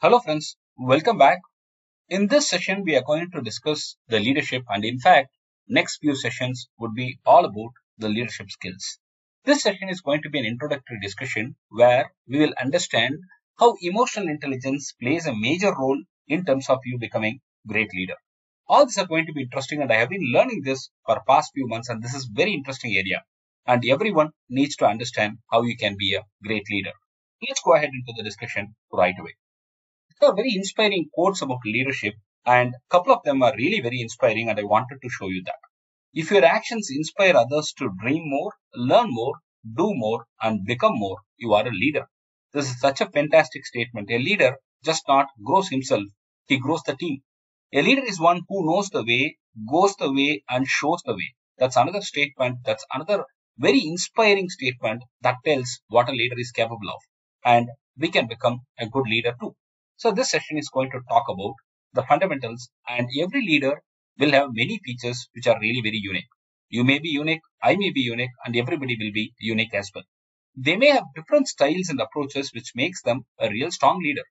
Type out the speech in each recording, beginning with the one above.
Hello friends, welcome back. In this session, we are going to discuss the leadership, and in fact, next few sessions would be all about the leadership skills. This session is going to be an introductory discussion where we will understand how emotional intelligence plays a major role in terms of you becoming great leader. All these are going to be interesting, and I have been learning this for past few months, and this is very interesting area. And everyone needs to understand how you can be a great leader. Let's go ahead into the discussion right away. There are very inspiring quotes about leadership, and a couple of them are really very inspiring, and I wanted to show you that. If your actions inspire others to dream more, learn more, do more, and become more, you are a leader. This is such a fantastic statement. A leader just not grows himself, he grows the team. A leader is one who knows the way, goes the way, and shows the way. That's another statement. That's another very inspiring statement that tells what a leader is capable of. And we can become a good leader too. So this session is going to talk about the fundamentals, and every leader will have many features which are really very unique. You may be unique, I may be unique, and everybody will be unique as well. They may have different styles and approaches which makes them a real strong leader.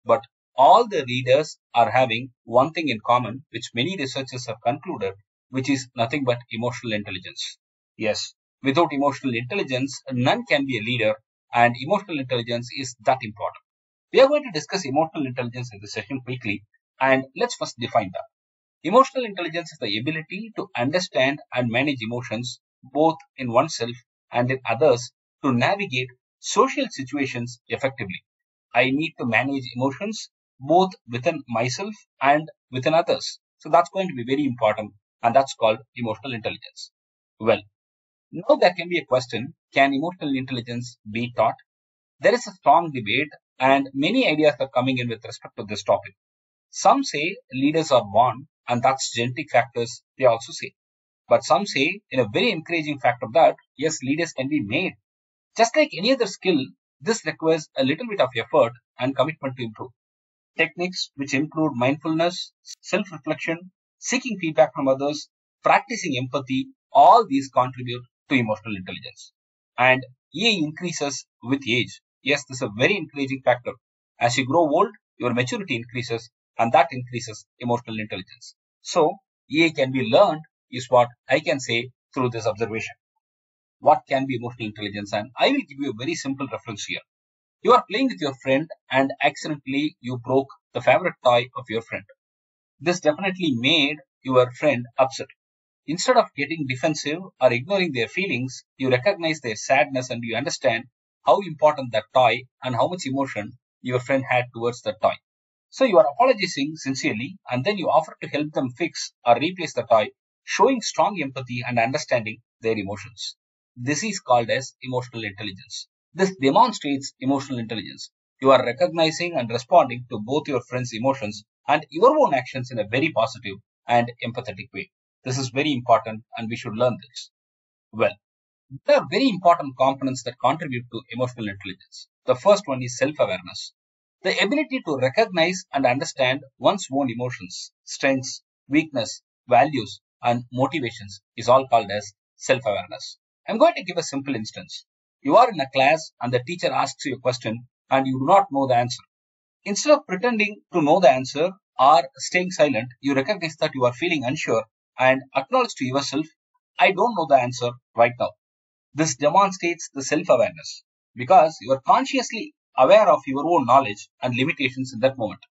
But all the leaders are having one thing in common, which many researchers have concluded, which is nothing but emotional intelligence. Yes, without emotional intelligence, none can be a leader, and emotional intelligence is that important. We are going to discuss emotional intelligence in this session quickly, and let's first define that. Emotional intelligence is the ability to understand and manage emotions both in oneself and in others to navigate social situations effectively. I need to manage emotions both within myself and within others. So that's going to be very important, and that's called emotional intelligence. Well, now there can be a question, can emotional intelligence be taught? There is a strong debate, and many ideas are coming in with respect to this topic. Some say leaders are born, and that's genetic factors, they also say. But some say, in a very encouraging factor, that yes, leaders can be made. Just like any other skill, this requires a little bit of effort and commitment to improve. Techniques which include mindfulness, self reflection, seeking feedback from others, practicing empathy, all these contribute to emotional intelligence. And EA increases with age. Yes, this is a very encouraging factor. As you grow old, your maturity increases, and that increases emotional intelligence. So, EA can be learned, is what I can say through this observation. What can be emotional intelligence? And I will give you a very simple reference here. You are playing with your friend and accidentally you broke the favorite toy of your friend. This definitely made your friend upset. Instead of getting defensive or ignoring their feelings, you recognize their sadness and you understand how important that toy and how much emotion your friend had towards that toy. So you are apologizing sincerely and then you offer to help them fix or replace the toy, showing strong empathy and understanding their emotions. This is called as emotional intelligence. This demonstrates emotional intelligence. You are recognizing and responding to both your friend's emotions and your own actions in a very positive and empathetic way. This is very important and we should learn this. Well, there are very important components that contribute to emotional intelligence. The first one is self-awareness. The ability to recognize and understand one's own emotions, strengths, weakness, values, and motivations is all called as self-awareness. I'm going to give a simple instance. You are in a class and the teacher asks you a question and you do not know the answer. Instead of pretending to know the answer or staying silent, you recognize that you are feeling unsure and acknowledge to yourself, I don't know the answer right now. This demonstrates the self-awareness because you are consciously aware of your own knowledge and limitations in that moment.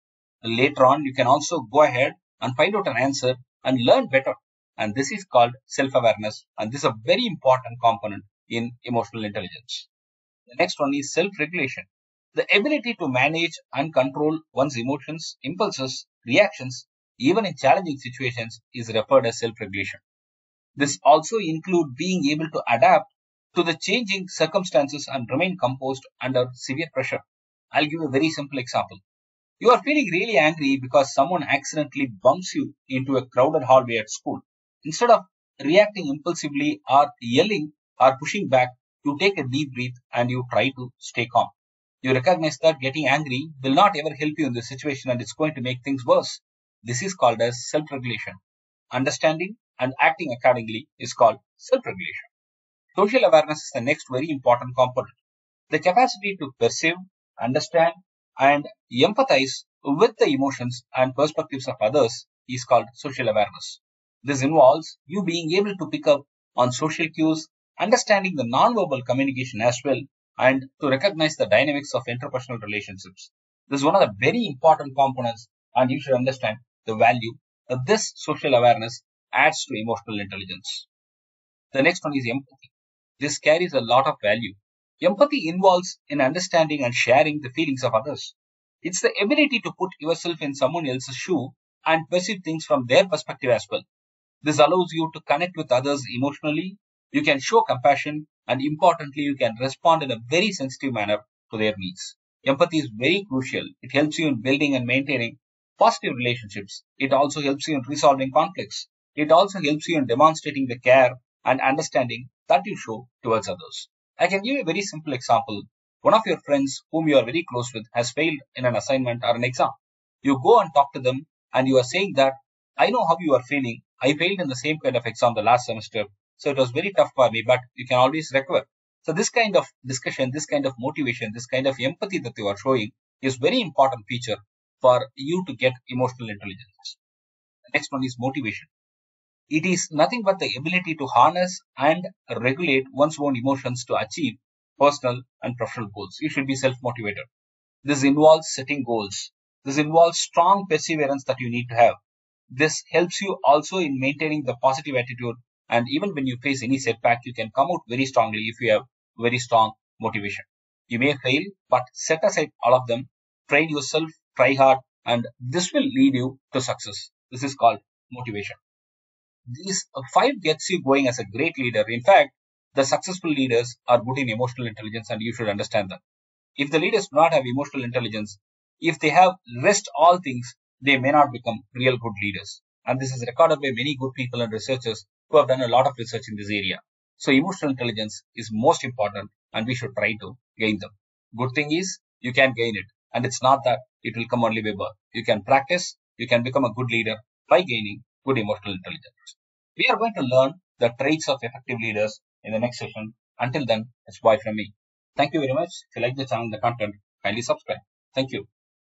Later on, you can also go ahead and find out an answer and learn better. And this is called self-awareness. And this is a very important component in emotional intelligence. The next one is self-regulation. The ability to manage and control one's emotions, impulses, reactions, even in challenging situations is referred as self-regulation. This also includes being able to adapt to the changing circumstances and remain composed under severe pressure. I'll give a very simple example. You are feeling really angry because someone accidentally bumps you into a crowded hallway at school. Instead of reacting impulsively or yelling or pushing back, you take a deep breath and you try to stay calm. You recognize that getting angry will not ever help you in this situation and it's going to make things worse. This is called as self-regulation. Understanding and acting accordingly is called self-regulation. Social awareness is the next very important component. The capacity to perceive, understand, and empathize with the emotions and perspectives of others is called social awareness. This involves you being able to pick up on social cues, understanding the non-verbal communication as well, and to recognize the dynamics of interpersonal relationships. This is one of the very important components, and you should understand the value that this social awareness adds to emotional intelligence. The next one is empathy. This carries a lot of value. Empathy involves in understanding and sharing the feelings of others. It's the ability to put yourself in someone else's shoe and perceive things from their perspective as well. This allows you to connect with others emotionally. You can show compassion, and importantly, you can respond in a very sensitive manner to their needs. Empathy is very crucial. It helps you in building and maintaining positive relationships. It also helps you in resolving conflicts. It also helps you in demonstrating the care and understanding that you show towards others. I can give you a very simple example. One of your friends whom you are very close with has failed in an assignment or an exam. You go and talk to them and you are saying that I know how you are feeling. I failed in the same kind of exam the last semester, so it was very tough for me, but you can always recover. So this kind of discussion, this kind of motivation, this kind of empathy that you are showing is very important feature for you to get emotional intelligence. The next one is motivation. It is nothing but the ability to harness and regulate one's own emotions to achieve personal and professional goals. You should be self-motivated. This involves setting goals. This involves strong perseverance that you need to have. This helps you also in maintaining the positive attitude, and even when you face any setback, you can come out very strongly if you have very strong motivation. You may fail, but set aside all of them, train yourself, try hard, and this will lead you to success. This is called motivation. These five gets you going as a great leader. In fact, the successful leaders are good in emotional intelligence, and you should understand that. If the leaders do not have emotional intelligence, if they have rest all things, they may not become real good leaders. And this is recorded by many good people and researchers who have done a lot of research in this area. So emotional intelligence is most important, and we should try to gain them. Good thing is you can gain it, and it's not that it will come only by birth. You can practice, you can become a good leader by gaining good emotional intelligence. We are going to learn the traits of effective leaders in the next session. Until then, it's bye from me. Thank you very much. If you like the channel, the content, kindly subscribe. Thank you.